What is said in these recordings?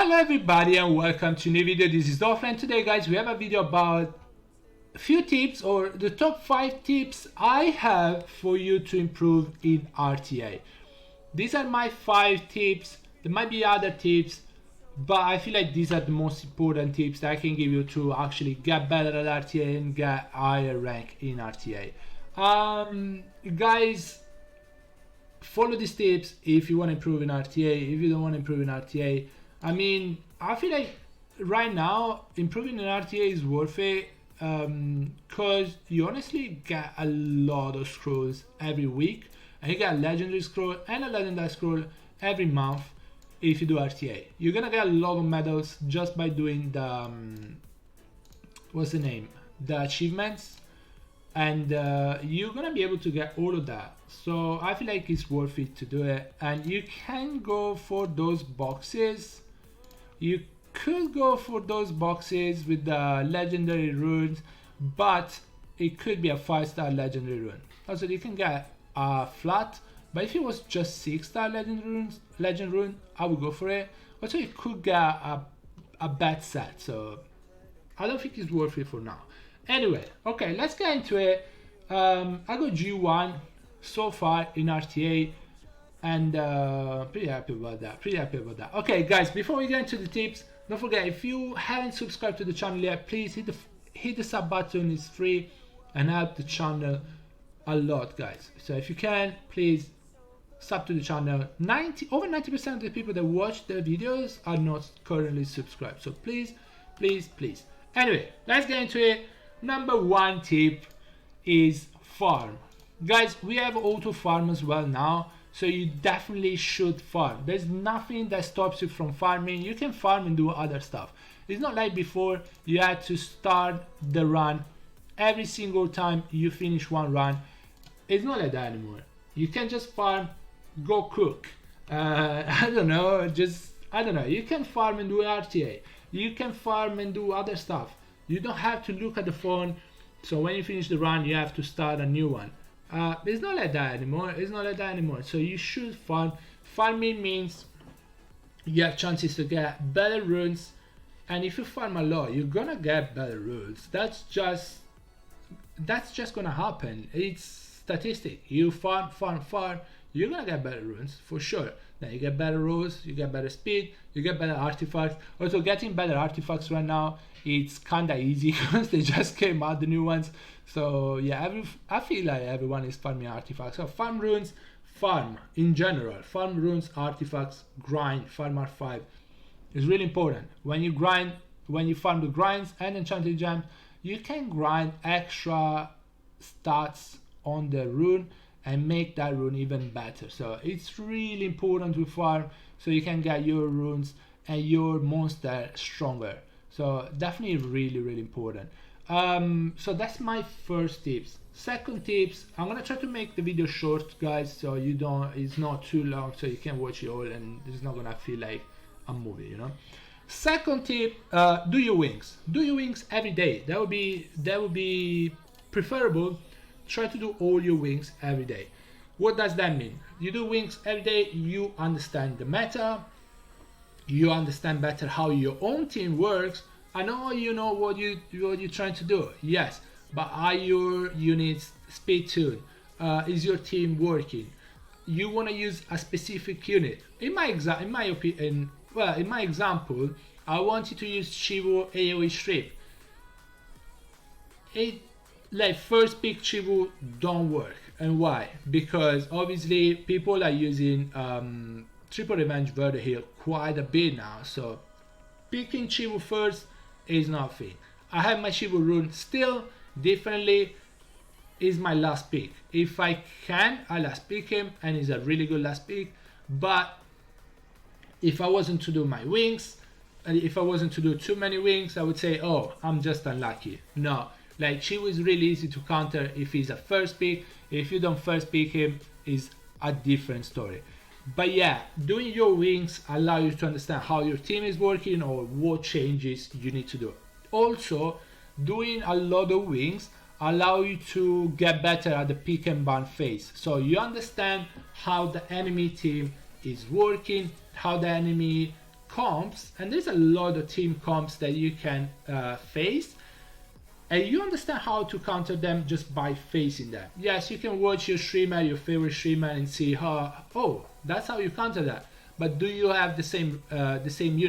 Hello everybody and welcome to a new video. This is Dolphin and today guys we have a video about a few tips or the top 5 tips I have for you to improve in RTA. These are my 5 tips. There might be other tips, but I feel like these are the most important tips that I can give you to actually get better at RTA and get higher rank in RTA. Guys, follow these tips if you want to improve in RTA. If you don't want to improve in RTA, I mean, I feel like right now improving in RTA is worth it because you honestly get a lot of scrolls every week, and you get a legendary scroll and a legendary scroll every month. If you do RTA, you're gonna get a lot of medals just by doing the the achievements, and you're gonna be able to get all of that. So I feel like it's worth it to do it, and you can go for those boxes. You could go for those boxes with the legendary runes, but it could be a 5-star legendary rune. Also, you can get a flat, but if it was just 6-star legend rune, I would go for it. Also, you could get a bad set, so I don't think it's worth it for now. Anyway, okay, let's get into it. I got G1 so far in RTA, and pretty happy about that. Okay guys, before we get into the tips, don't forget, if you haven't subscribed to the channel yet, please hit the sub button. It's free and help the channel a lot, guys. So if you can, please sub to the channel. Over 90% of the people that watch the videos are not currently subscribed, so please. Anyway, let's get into it. Number 1 tip is farm. Guys, we have auto farm as well now, so you definitely should farm. There's nothing that stops you from farming. You can farm and do other stuff. It's not like before you had to start the run every single time you finish one run. It's not like that anymore. You can just farm, go cook. I don't know. You can farm and do RTA. You can farm and do other stuff. You don't have to look at the phone, so when you finish the run you have to start a new one. It's not like that anymore. So you should farm. Farming means you have chances to get better runes, and if you farm a lot, you're gonna get better runes. That's just gonna happen. It's statistic. You farm, you're gonna get better runes for sure. Then you get better rolls, you get better speed, you get better artifacts. Also, getting better artifacts right now, it's kinda easy because they just came out, the new ones. So yeah, I feel like everyone is farming artifacts. So farm runes, farm in general, farm runes, artifacts, grind, farm R5 is really important. When you farm the grinds and enchanted gems, you can grind extra stats on the rune and make that rune even better. So it's really important to farm so you can get your runes and your monster stronger. So definitely really important. So that's my first tips. Second tips, I'm gonna try to make the video short, guys, so it's not too long, so you can watch it all and it's not gonna feel like a movie, you know. Second tip, do your wings every day. That would be preferable. Try to do all your wings every day. What does that mean? You do wings every day, you understand the meta, you understand better how your own team works. I know you know what you're trying to do, yes, but are your units speed tuned? Is your team working? You want to use a specific unit. In my example, I wanted to use Chivo AoE strip. Like first pick Chivo don't work, and why? Because obviously people are using triple revenge Vertiheal quite a bit now, so picking Chivo first is not fit. I have my Chivo rune still, definitely is my last pick. If I can, I last pick him, and he's a really good last pick. But if I wasn't to do my wings, and if I wasn't to do too many wings, I would say, oh, I'm just unlucky. No, like Chivo is really easy to counter if he's a first pick. If you don't first pick him, is a different story. But yeah, doing your wings allow you to understand how your team is working or what changes you need to do. Also, doing a lot of wings allow you to get better at the pick and ban phase. So you understand how the enemy team is working, how the enemy comps, and there's a lot of team comps that you can face, and you understand how to counter them just by facing them. Yes, you can watch your streamer, your favorite streamer, and see how, oh, that's how you counter that. But do you have the same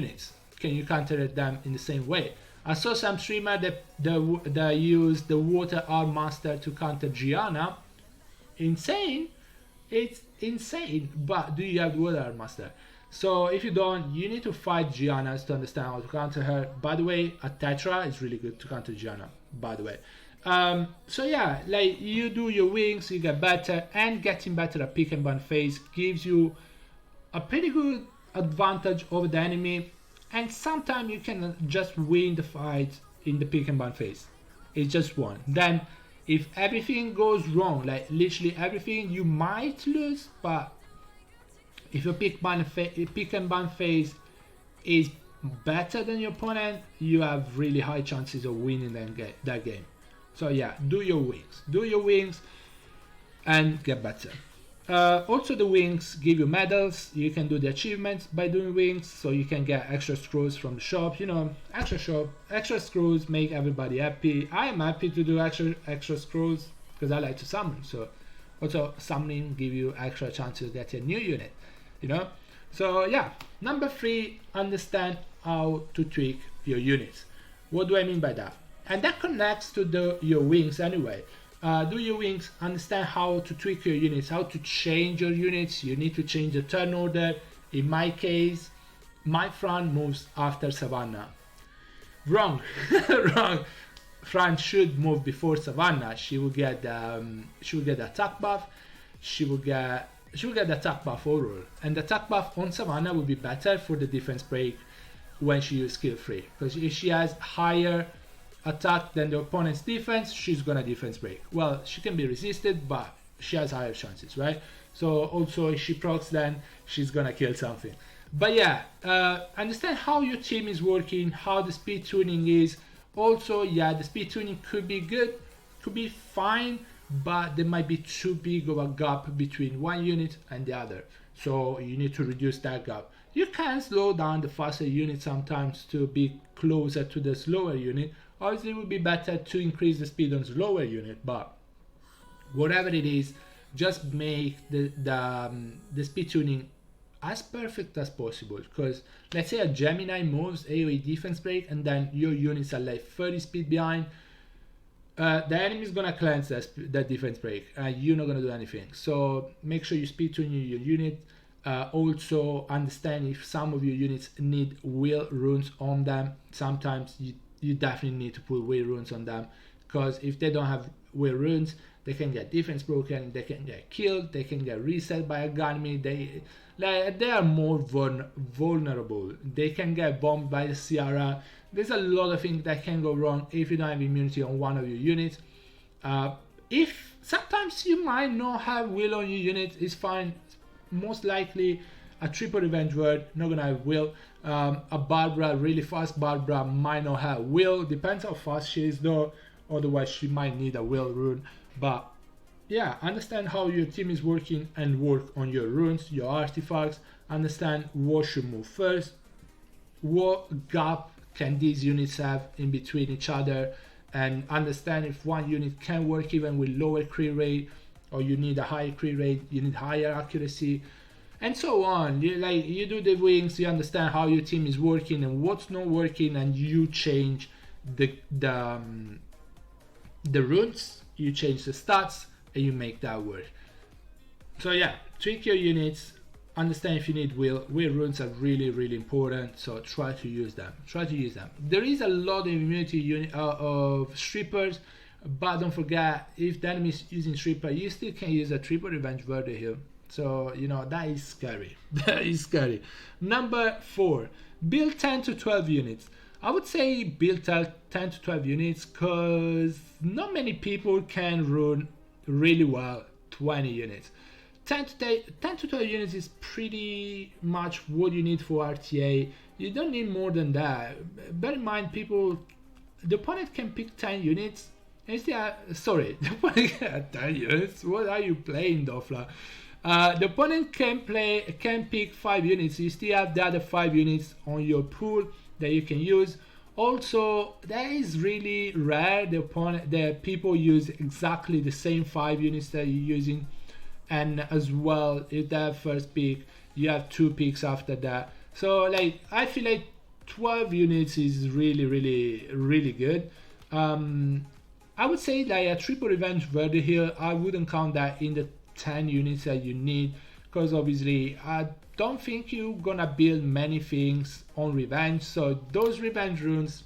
units? Can you counter them in the same way? I saw some streamer that used the Water Arm Master to counter Gianna. Insane. It's insane. But do you have the Water Arm Master? So if you don't, you need to fight Gianna to understand how to counter her. By the way, a Tetra is really good to counter Gianna, by the way. So yeah, like you do your wings, you get better, and getting better at pick and ban phase gives you a pretty good advantage over the enemy, and sometimes you can just win the fight in the pick and ban phase. It's just one. Then if everything goes wrong, like literally everything, you might lose, but if your pick and ban phase is better than your opponent, you have really high chances of winning that game. So yeah, do your wings and get better. Also the wings give you medals. You can do the achievements by doing wings, so you can get extra screws from the shop. You know, extra screws make everybody happy. I am happy to do extra screws because I like to summon. So also summoning give you extra chances to get a new unit, you know. So yeah, number 3, understand how to tweak your units. What do I mean by that? And that connects to your wings anyway. Do your wings, understand how to tweak your units, how to change your units. You need to change the turn order. In my case, my Fran moves after Savannah. Wrong. Wrong. Fran should move before Savannah. She will get the attack buff. She will get the attack buff overall, and the attack buff on Savannah will be better for the defense break when she uses skill 3, because if she has higher attack than the opponent's defense, she's gonna defense break. Well, she can be resisted, but she has higher chances, right? So also if she procs, then she's gonna kill something. But yeah, understand how your team is working, how the speed tuning is. Also, yeah, the speed tuning could be good, could be fine, but there might be too big of a gap between one unit and the other. So you need to reduce that gap. You can slow down the faster unit sometimes to be closer to the slower unit. Obviously, it would be better to increase the speed on the slower unit, but whatever it is, just make the speed tuning as perfect as possible. Because let's say a Gemini moves AoE defense break, and then your units are like 30 speed behind. The enemy is gonna cleanse that defense break, and you're not gonna do anything. So make sure you speed tune your unit. Also understand if some of your units need will runes on them. Sometimes you definitely need to put will runes on them, because if they don't have will runes, they can get defense broken, they can get killed, they can get reset by a gunme. They are more vulnerable. They can get bombed by the Ciara. There's a lot of things that can go wrong if you don't have immunity on one of your units. If sometimes you might not have will on your unit, it's fine. Most likely a triple revenge word not gonna have will. A Barbara, really fast Barbara, might not have will. Depends how fast she is though, otherwise she might need a will rune. But yeah, understand how your team is working and work on your runes, your artifacts. Understand what should move first, what gap can these units have in between each other, and understand if one unit can work even with lower crit rate, or you need a higher crit rate, you need higher accuracy, and so on. You do the wings, you understand how your team is working and what's not working, and you change the runes, you change the stats, and you make that work. So yeah, tweak your units, understand if you need will runes are really important, so try to use them. There is a lot of immunity of strippers, but don't forget, if the enemy is using stripper, you still can use a triple revenge Verde here. So you know, that is scary. That is scary. Number 4, build 10 to 12 units. I would say build 10 to 12 units, because not many people can run really well 20 units. 10 to 12 units is pretty much what you need for RTA. You don't need more than that. Bear in mind, the opponent can pick 10 units. The opponent can 10 units. What are you playing, Dofla? The opponent can pick 5 units. You still have the other 5 units on your pool that you can use. Also, that is really rare. The people use exactly the same 5 units that you're using, and as well, if they have first pick, you have 2 picks after that. So like, I feel like 12 units is really good. I would say like a triple revenge Verde here, I wouldn't count that in the 10 units that you need, because obviously I don't think you're gonna build many things on revenge, so those revenge runes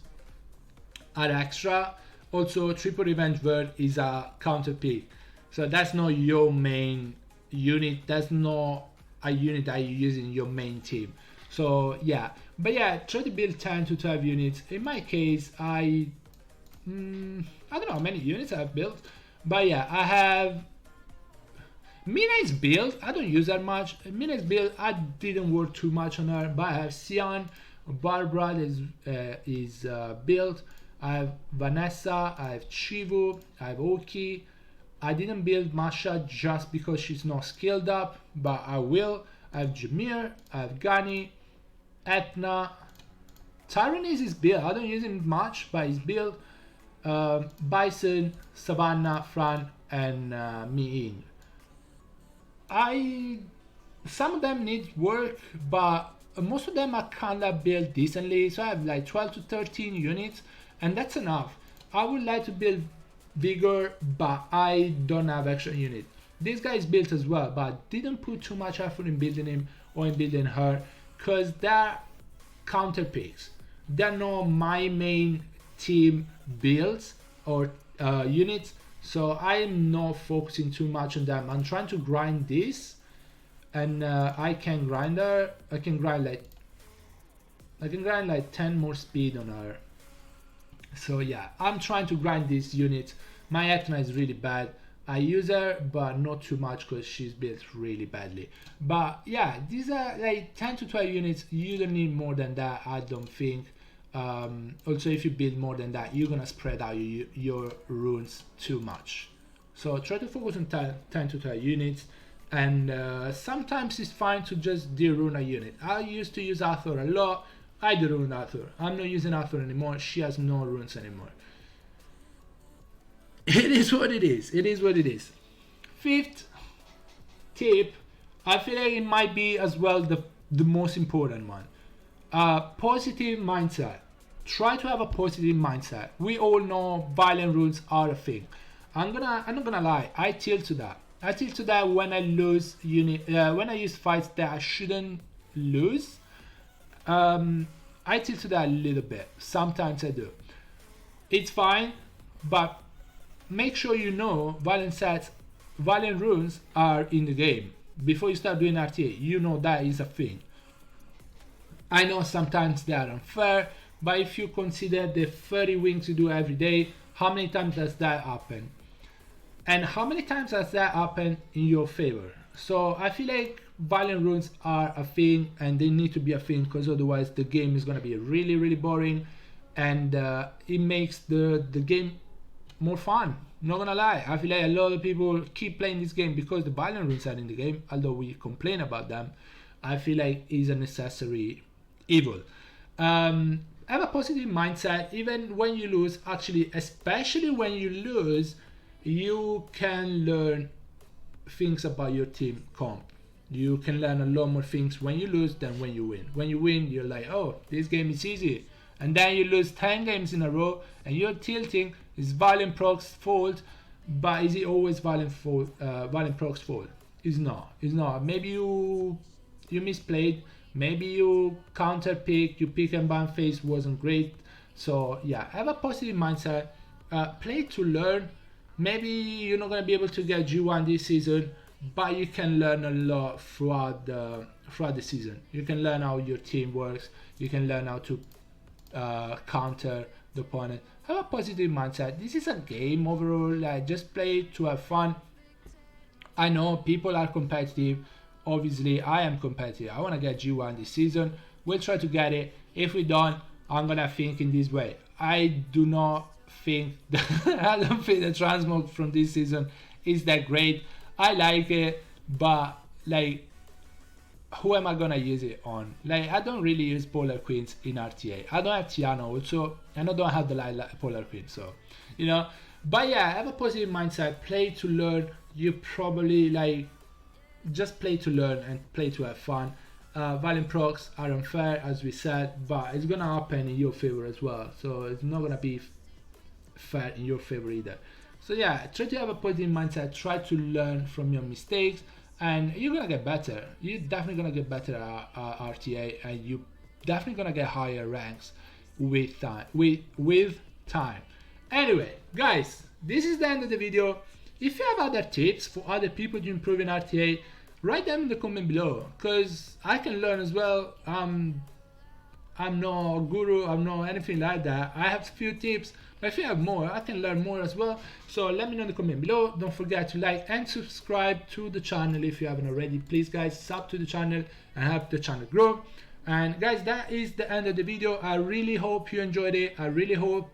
are extra. Also, triple revenge Verde is a counter pick, so that's not your main unit, that's not a unit that you use in your main team. So yeah, but yeah, try to build 10 to 12 units. In my case, I don't know how many units I've built, but yeah, I have Mina's build. I don't use that much. Mina's build, I didn't work too much on her, but I have Xian, Barbara is built. I have Vanessa, I have Chivu, I have Oki. I didn't build Masha just because she's not skilled up, but I will. I have Jameer, I have Gani, Etna. Tyrannus is built. I don't use him much, but he's built. Bison, Savannah, Fran, and Miin. Some of them need work, but most of them are kinda built decently. So I have like 12 to 13 units, and that's enough. I would like to build bigger, but I don't have extra unit. This guy is built as well, but I didn't put too much effort in building him or in building her, because they're counter picks. They're not my main team builds or units, so I'm not focusing too much on them. I'm trying to grind this, and I can grind her. I can grind like 10 more speed on her. So yeah, I'm trying to grind this unit. My Etna is really bad. I use her, but not too much because she's built really badly. But yeah, these are like 10 to 12 units. You don't need more than that, I don't think. Also, if you build more than that, you're gonna spread out your runes too much. So try to focus on 10 to 12 units, and sometimes it's fine to just de-rune a unit. I used to use Arthur a lot. I de-runed Arthur. I'm not using Arthur anymore. She has no runes anymore. It is what it is. It is what it is. Fifth tip, I feel like it might be as well the most important one. Positive mindset. Try to have a positive mindset. We all know violent rules are a thing. I'm not gonna lie. I tilt to that. I tilt to that when I lose when I use fights that I shouldn't lose. I tilt to that a little bit. Sometimes I do. It's fine, but make sure you know violent runes are in the game. Before you start doing RTA, you know that is a thing. I know sometimes they are unfair, but if you consider the 30 wins you do every day, how many times does that happen? And how many times does that happen in your favor? So I feel like violent runes are a thing, and they need to be a thing, because otherwise the game is going to be really boring, and it makes the game more fun. Not gonna lie, I feel like a lot of people keep playing this game because the violent runes are in the game, although we complain about them. I feel like it's a necessary evil. Have a positive mindset even when you lose. Actually, especially when you lose, you can learn things about your team comp. You can learn a lot more things when you lose than when you win. When you win, you're like, oh, this game is easy. And then you lose 10 games in a row and you're tilting. It's Violent Proc's fault, but is it always Violent Proc's fault? It's not. It's not. Maybe you misplayed. Maybe you counter pick. Your pick and ban phase wasn't great. So yeah, have a positive mindset. Play to learn. Maybe you're not gonna be able to get G1 this season, but you can learn a lot throughout the season. You can learn how your team works. You can learn how to counter the opponent. Have a positive mindset. This is a game overall. Like, just play to have fun. I know people are competitive. Obviously, I am competitive. I want to get G1 this season. We'll try to get it. If we don't, I'm gonna think in this way. I don't think the transmog from this season is that great. I like it, but like, who am I gonna use it on? Like, I don't really use Polar Queens in RTA. I don't have Tiana also, and I don't have the Polar Queen, so, you know. But yeah, have a positive mindset, play to learn. You probably, like, just play to learn and play to have fun. Valiant procs are unfair, as we said, but it's gonna happen in your favor as well, so it's not gonna be fair in your favor either. So yeah, try to have a positive mindset, try to learn from your mistakes, and you're gonna get better. You're definitely gonna get better at RTA, and you definitely gonna get higher ranks with time. With time. Anyway, guys, this is the end of the video. If you have other tips for other people to improve in RTA, write them in the comment below, because I can learn as well. I'm no guru, I'm no anything like that. I have a few tips, but if you have more, I can learn more as well. So let me know in the comment below. Don't forget to like and subscribe to the channel if you haven't already. Please guys, sub to the channel and help the channel grow. And guys, that is the end of the video. I really hope you enjoyed it. I really hope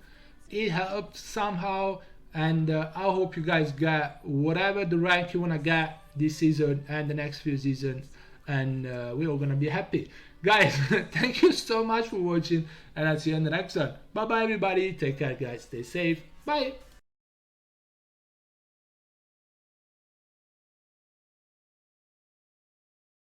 it helped somehow, and I hope you guys get whatever the rank you want to get this season and the next few seasons, and we're all gonna be happy. Guys, thank you so much for watching, and I'll see you in the next one. Bye bye everybody, take care guys, stay safe, bye.